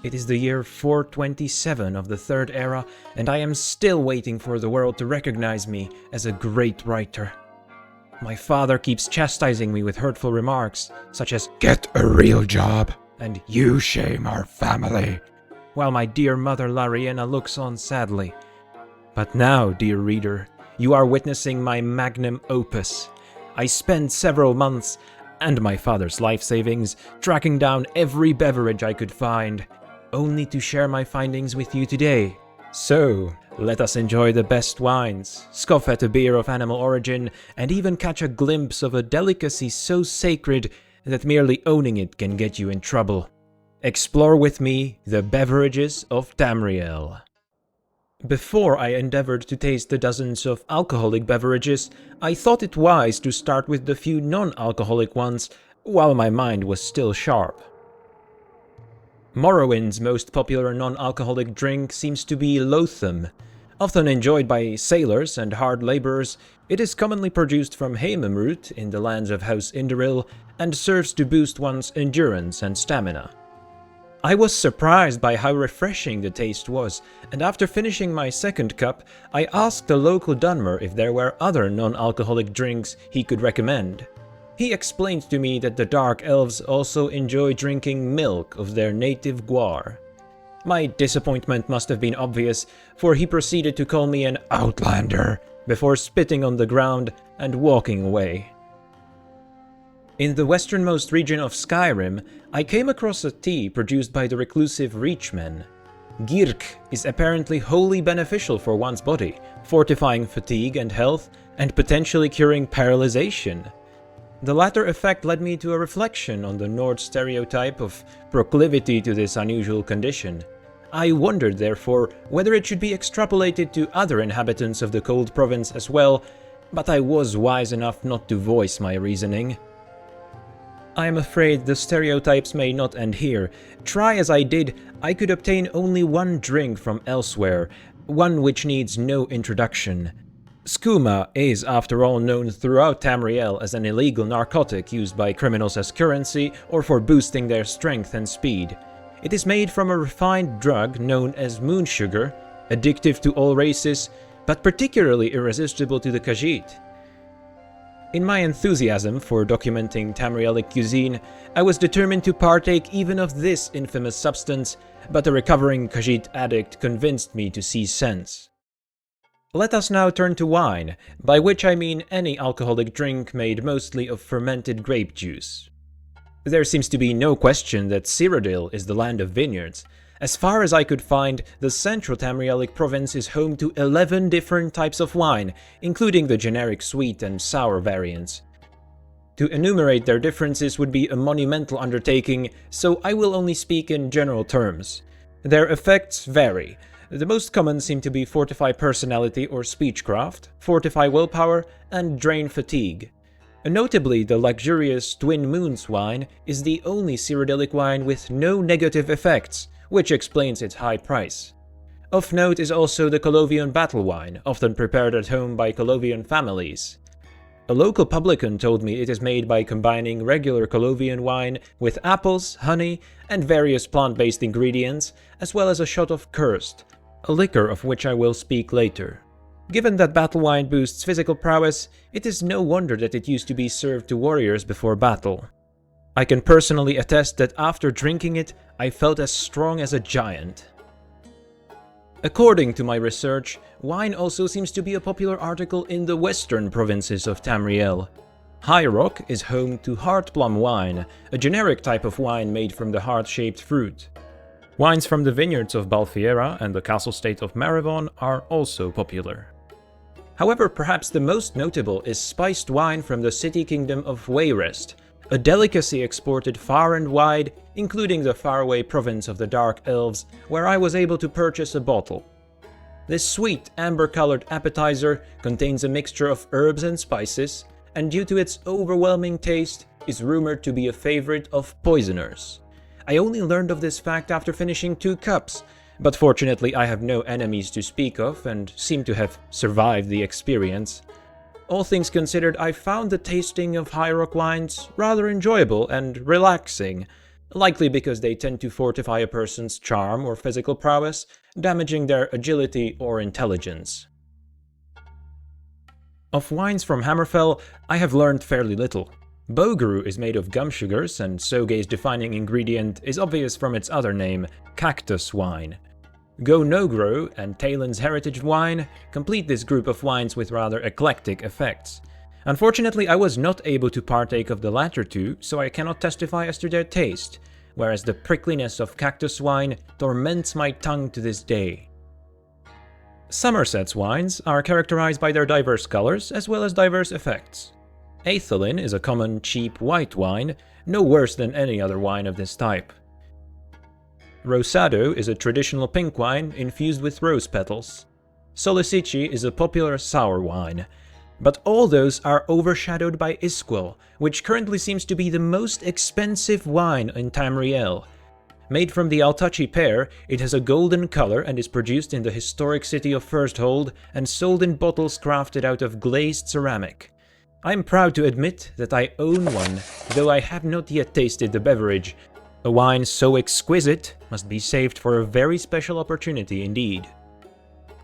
It is the year 427 of the Third Era, and I am still waiting for the world to recognize me as a great writer. My father keeps chastising me with hurtful remarks, such as, "Get a real job," and "You shame our family," while my dear mother Lariana looks on sadly. But now, dear reader, you are witnessing my magnum opus. I spent several months, and my father's life savings, tracking down every beverage I could find, only to share my findings with you today. So, let us enjoy the best wines, scoff at a beer of animal origin, and even catch a glimpse of a delicacy so sacred that merely owning it can get you in trouble. Explore with me the beverages of Tamriel. Before I endeavored to taste the dozens of alcoholic beverages, I thought it wise to start with the few non-alcoholic ones, while my mind was still sharp. Morrowind's most popular non-alcoholic drink seems to be Loathsome. Often enjoyed by sailors and hard laborers, it is commonly produced from Hamem root in the lands of House Indoril and serves to boost one's endurance and stamina. I was surprised by how refreshing the taste was, and after finishing my second cup, I asked the local Dunmer if there were other non-alcoholic drinks he could recommend. He explained to me that the Dark Elves also enjoy drinking milk of their native guar. My disappointment must have been obvious, for he proceeded to call me an outlander before spitting on the ground and walking away. In the westernmost region of Skyrim, I came across a tea produced by the reclusive Reachmen. Girk is apparently wholly beneficial for one's body, fortifying fatigue and health, and potentially curing paralyzation. The latter effect led me to a reflection on the Nord stereotype of proclivity to this unusual condition. I wondered, therefore, whether it should be extrapolated to other inhabitants of the cold province as well, but I was wise enough not to voice my reasoning. I am afraid the stereotypes may not end here. Try as I did, I could obtain only one drink from elsewhere, one which needs no introduction. Skooma is, after all, known throughout Tamriel as an illegal narcotic used by criminals as currency or for boosting their strength and speed. It is made from a refined drug known as moon sugar, addictive to all races, but particularly irresistible to the Khajiit. In my enthusiasm for documenting Tamrielic cuisine, I was determined to partake even of this infamous substance, but a recovering Khajiit addict convinced me to see sense. Let us now turn to wine, by which I mean any alcoholic drink made mostly of fermented grape juice. There seems to be no question that Cyrodiil is the land of vineyards. As far as I could find, the central Tamrielic province is home to 11 different types of wine, including the generic sweet and sour variants. To enumerate their differences would be a monumental undertaking, so I will only speak in general terms. Their effects vary. The most common seem to be fortify personality or speechcraft, fortify willpower, and drain fatigue. Notably, the luxurious Twin Moons wine is the only Cyrodiilic wine with no negative effects, which explains its high price. Of note is also the Colovian battle wine, often prepared at home by Colovian families. A local publican told me it is made by combining regular Colovian wine with apples, honey, and various plant-based ingredients, as well as a shot of Cursed, a liquor of which I will speak later. Given that battle wine boosts physical prowess, it is no wonder that it used to be served to warriors before battle. I can personally attest that after drinking it, I felt as strong as a giant. According to my research, wine also seems to be a popular article in the western provinces of Tamriel. High Rock is home to heart plum wine, a generic type of wine made from the heart-shaped fruit. Wines from the vineyards of Balfiera and the castle state of Marivon are also popular. However, perhaps the most notable is spiced wine from the city kingdom of Wayrest, a delicacy exported far and wide, including the faraway province of the Dark Elves, where I was able to purchase a bottle. This sweet, amber-colored appetizer contains a mixture of herbs and spices, and due to its overwhelming taste, is rumored to be a favorite of poisoners. I only learned of this fact after finishing 2 cups, but fortunately I have no enemies to speak of and seem to have survived the experience. All things considered, I found the tasting of High Rock wines rather enjoyable and relaxing. likely because they tend to fortify a person's charm or physical prowess, damaging their agility or intelligence. Of wines from Hammerfell, I have learned fairly little. Bogru is made of gum sugars, and Soge's defining ingredient is obvious from its other name, cactus wine. Go No Grow and Talen's Heritage Wine complete this group of wines with rather eclectic effects. Unfortunately, I was not able to partake of the latter two, so I cannot testify as to their taste, whereas the prickliness of cactus wine torments my tongue to this day. Somerset's wines are characterized by their diverse colors as well as diverse effects. Aethelin is a common, cheap white wine, no worse than any other wine of this type. Rosado is a traditional pink wine infused with rose petals. Solicici is a popular sour wine. But all those are overshadowed by Isquel, which currently seems to be the most expensive wine in Tamriel. Made from the Altachi pear, it has a golden color and is produced in the historic city of Firsthold and sold in bottles crafted out of glazed ceramic. I am proud to admit that I own one, though I have not yet tasted the beverage. A wine so exquisite must be saved for a very special opportunity indeed.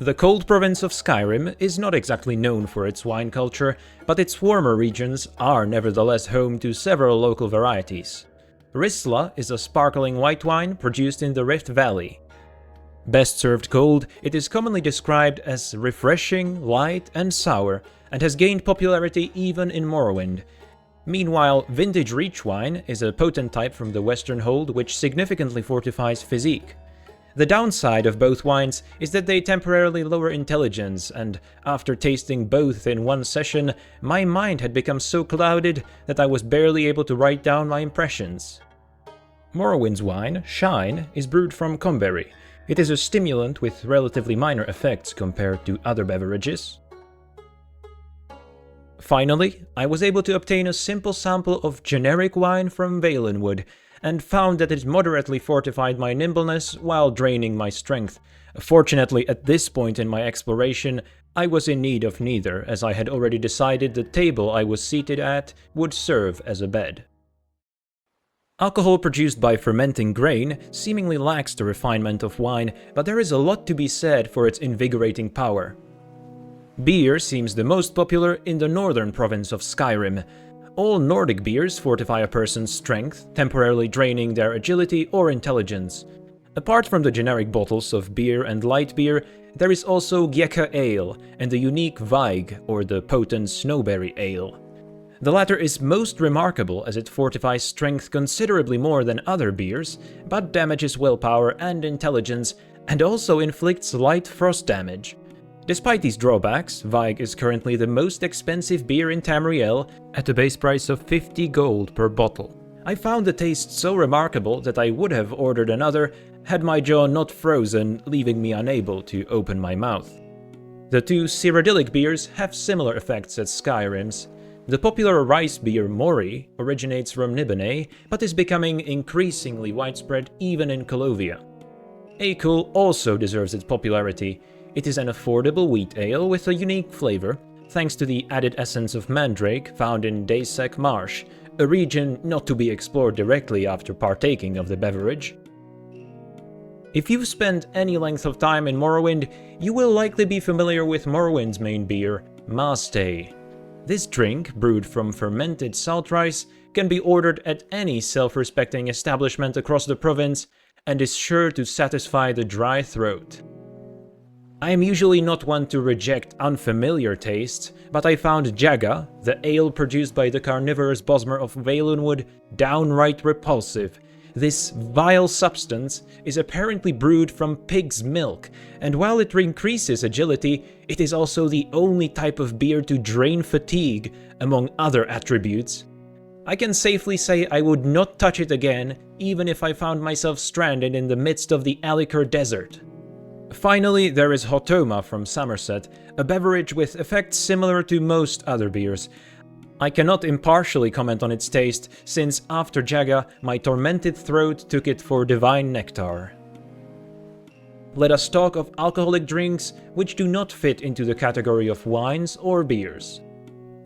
The cold province of Skyrim is not exactly known for its wine culture, but its warmer regions are nevertheless home to several local varieties. Ristla is a sparkling white wine produced in the Rift Valley. Best served cold, it is commonly described as refreshing, light, and sour, and has gained popularity even in Morrowind. Meanwhile, Vintage Reach wine is a potent type from the Western Hold which significantly fortifies physique. The downside of both wines is that they temporarily lower intelligence, and after tasting both in one session, my mind had become so clouded that I was barely able to write down my impressions. Morrowind's wine, Shine, is brewed from comberry. It is a stimulant with relatively minor effects compared to other beverages. Finally, I was able to obtain a simple sample of generic wine from Valenwood, and found that it moderately fortified my nimbleness while draining my strength. Fortunately, at this point in my exploration, I was in need of neither, as I had already decided the table I was seated at would serve as a bed. Alcohol produced by fermenting grain seemingly lacks the refinement of wine, but there is a lot to be said for its invigorating power. Beer seems the most popular in the northern province of Skyrim. All Nordic beers fortify a person's strength, temporarily draining their agility or intelligence. Apart from the generic bottles of beer and light beer, there is also Gjeka Ale and the unique Vaig, or the potent Snowberry Ale. The latter is most remarkable as it fortifies strength considerably more than other beers, but damages willpower and intelligence, and also inflicts light frost damage. Despite these drawbacks, Vaig is currently the most expensive beer in Tamriel at a base price of 50 gold per bottle. I found the taste so remarkable that I would have ordered another had my jaw not frozen, leaving me unable to open my mouth. The two Cyrodiilic beers have similar effects as Skyrim's. The popular rice beer Mori originates from Nibene, but is becoming increasingly widespread even in Colovia. Akul also deserves its popularity. It is an affordable wheat ale with a unique flavor, thanks to the added essence of mandrake found in Daysec Marsh, a region not to be explored directly after partaking of the beverage. If you've spent any length of time in Morrowind, you will likely be familiar with Morrowind's main beer, Mastay. This drink, brewed from fermented salt rice, can be ordered at any self-respecting establishment across the province and is sure to satisfy the dry throat. I am usually not one to reject unfamiliar tastes, but I found Jaga, the ale produced by the carnivorous Bosmer of Valenwood, downright repulsive. This vile substance is apparently brewed from pig's milk, and while it increases agility, it is also the only type of beer to drain fatigue, among other attributes. I can safely say I would not touch it again, even if I found myself stranded in the midst of the Alikur Desert. Finally, there is Hotoma from Somerset, a beverage with effects similar to most other beers. I cannot impartially comment on its taste, since after Jaga, my tormented throat took it for divine nectar. Let us talk of alcoholic drinks which do not fit into the category of wines or beers.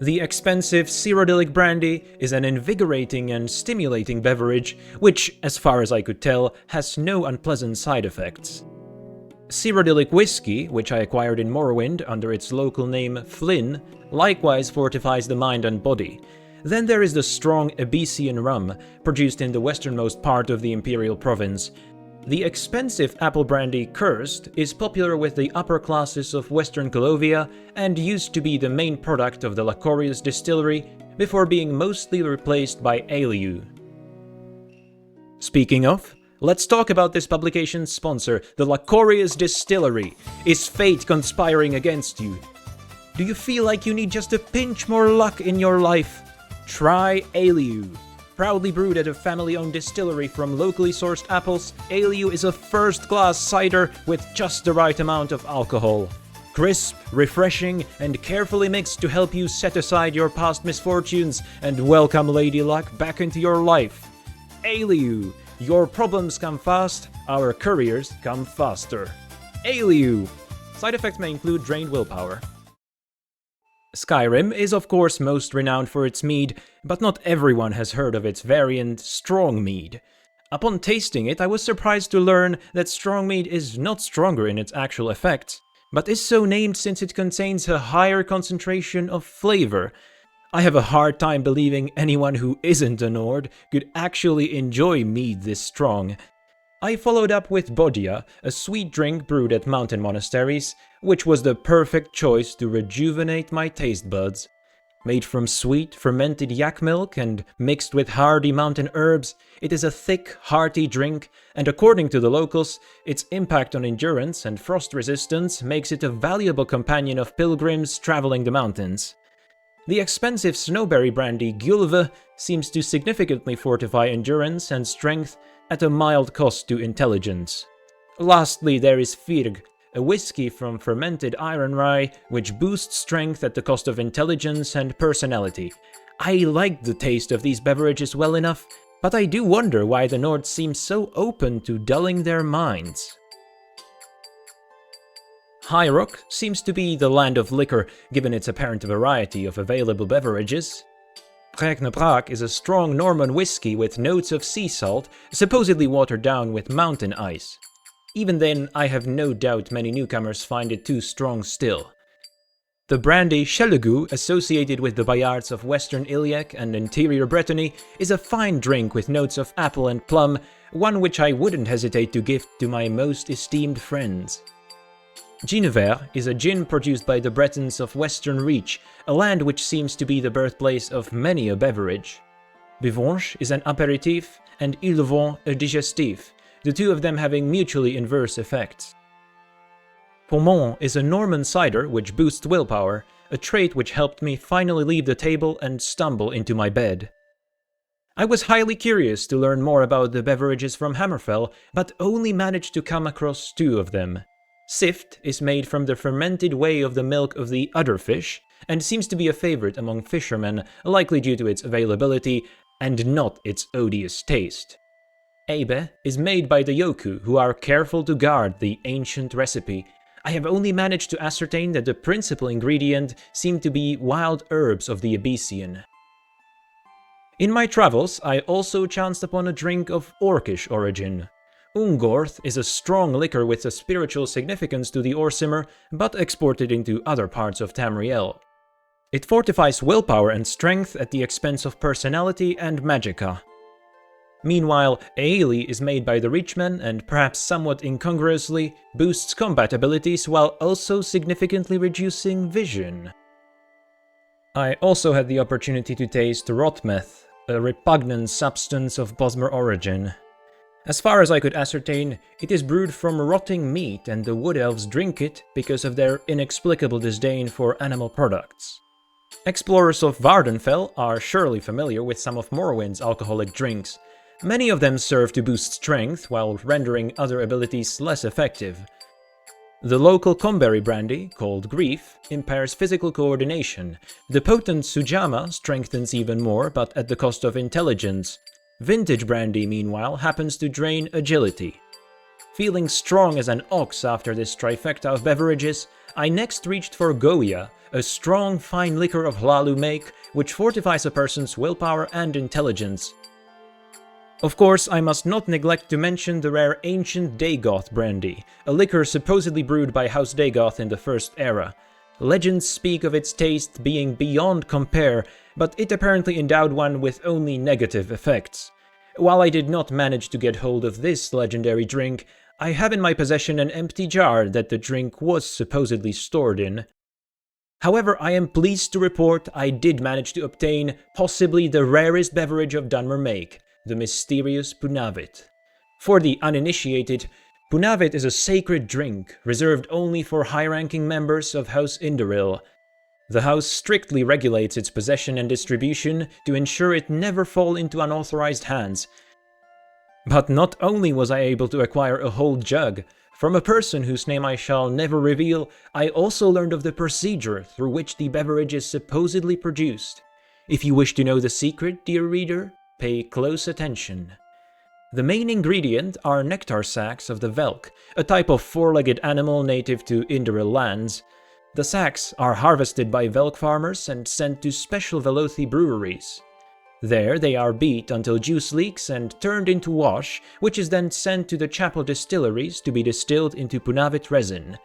The expensive Cyrodiilic brandy is an invigorating and stimulating beverage, which, as far as I could tell, has no unpleasant side effects. Cyrodiilic whiskey, which I acquired in Morrowind under its local name Flynn, likewise fortifies the mind and body. Then there is the strong Abyssian rum, produced in the westernmost part of the Imperial Province. The expensive apple brandy Cursed is popular with the upper classes of Western Colovia and used to be the main product of the Lacorius distillery before being mostly replaced by Aliu. Speaking of, let's talk about this publication's sponsor, the Lacorius Distillery. Is fate conspiring against you? Do you feel like you need just a pinch more luck in your life? Try Aliu. Proudly brewed at a family-owned distillery from locally sourced apples, Aliu is a first-class cider with just the right amount of alcohol. Crisp, refreshing, and carefully mixed to help you set aside your past misfortunes and welcome Lady Luck back into your life. Aliu. Your problems come fast, our couriers come faster. Aliu. Side effects may include drained willpower. Skyrim is of course most renowned for its mead, but not everyone has heard of its variant, Strong Mead. Upon tasting it, I was surprised to learn that Strong Mead is not stronger in its actual effects, but is so named since it contains a higher concentration of flavor. I have a hard time believing anyone who isn't a Nord could actually enjoy mead this strong. I followed up with Bodia, a sweet drink brewed at mountain monasteries, which was the perfect choice to rejuvenate my taste buds. Made from sweet, fermented yak milk and mixed with hardy mountain herbs, it is a thick, hearty drink, and according to the locals, its impact on endurance and frost resistance makes it a valuable companion of pilgrims traveling the mountains. The expensive snowberry brandy Gulve seems to significantly fortify endurance and strength at a mild cost to intelligence. Lastly, there is Firg, a whiskey from fermented iron rye which boosts strength at the cost of intelligence and personality. I like the taste of these beverages well enough, but I do wonder why the Nords seem so open to dulling their minds. High Rock seems to be the land of liquor, given its apparent variety of available beverages. Brekne Brak is a strong Norman whiskey with notes of sea salt, supposedly watered down with mountain ice. Even then, I have no doubt many newcomers find it too strong still. The brandy Chelegu, associated with the Bayards of Western Iliac and interior Brittany, is a fine drink with notes of apple and plum, one which I wouldn't hesitate to gift to my most esteemed friends. Ginevere is a gin produced by the Bretons of Western Reach, a land which seems to be the birthplace of many a beverage. Beverages is an apéritif and Île-de-Vent a digestif, the two of them having mutually inverse effects. Pommon is a Norman cider which boosts willpower, a trait which helped me finally leave the table and stumble into my bed. I was highly curious to learn more about the beverages from Hammerfell, but only managed to come across two of them. Sift is made from the fermented whey of the milk of the udder fish, and seems to be a favorite among fishermen, likely due to its availability and not its odious taste. Eibe is made by the Yoku, who are careful to guard the ancient recipe. I have only managed to ascertain that the principal ingredient seemed to be wild herbs of the Abyssian. In my travels, I also chanced upon a drink of Orcish origin. Ungorth is a strong liquor with a spiritual significance to the Orsimer, but exported into other parts of Tamriel. It fortifies willpower and strength at the expense of personality and magicka. Meanwhile, Aeli is made by the Reachmen and, perhaps somewhat incongruously, boosts combat abilities while also significantly reducing vision. I also had the opportunity to taste Rotmeth, a repugnant substance of Bosmer origin. As far as I could ascertain, it is brewed from rotting meat and the Wood Elves drink it because of their inexplicable disdain for animal products. Explorers of Vardenfell are surely familiar with some of Morrowind's alcoholic drinks. Many of them serve to boost strength while rendering other abilities less effective. The local Comberry brandy, called Grief, impairs physical coordination. The potent Sujama strengthens even more, but at the cost of intelligence. Vintage brandy, meanwhile, happens to drain agility. Feeling strong as an ox after this trifecta of beverages, I next reached for Goya, a strong, fine liquor of Hlalu make, which fortifies a person's willpower and intelligence. Of course, I must not neglect to mention the rare ancient Dagoth brandy, a liquor supposedly brewed by House Dagoth in the First Era. Legends speak of its taste being beyond compare, but it apparently endowed one with only negative effects. While I did not manage to get hold of this legendary drink, I have in my possession an empty jar that the drink was supposedly stored in. However, I am pleased to report I did manage to obtain possibly the rarest beverage of Dunmer make, the mysterious Punavit. For the uninitiated, Punavit is a sacred drink, reserved only for high-ranking members of House Indoril. The house strictly regulates its possession and distribution to ensure it never fall into unauthorized hands. But not only was I able to acquire a whole jug, from a person whose name I shall never reveal, I also learned of the procedure through which the beverage is supposedly produced. If you wish to know the secret, dear reader, pay close attention. The main ingredient are nectar sacs of the Velk, a type of four-legged animal native to Indoril lands. The sacs are harvested by Velk farmers and sent to special Velothi breweries. There they are beat until juice leaks and turned into wash, which is then sent to the chapel distilleries to be distilled into Punavit resin.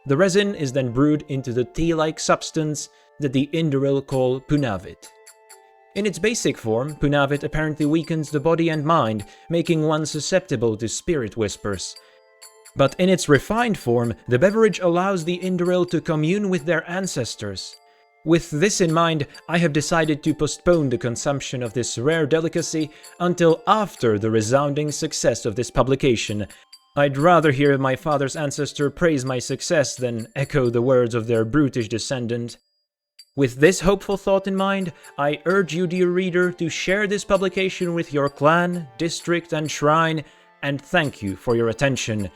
The resin is then brewed into the tea-like substance that the Indoril call Punavit. In its basic form, Punavit apparently weakens the body and mind, making one susceptible to spirit whispers. But in its refined form, the beverage allows the Indoril to commune with their ancestors. With this in mind, I have decided to postpone the consumption of this rare delicacy until after the resounding success of this publication. I'd rather hear my father's ancestor praise my success than echo the words of their brutish descendant. With this hopeful thought in mind, I urge you, dear reader, to share this publication with your clan, district, and shrine, and thank you for your attention.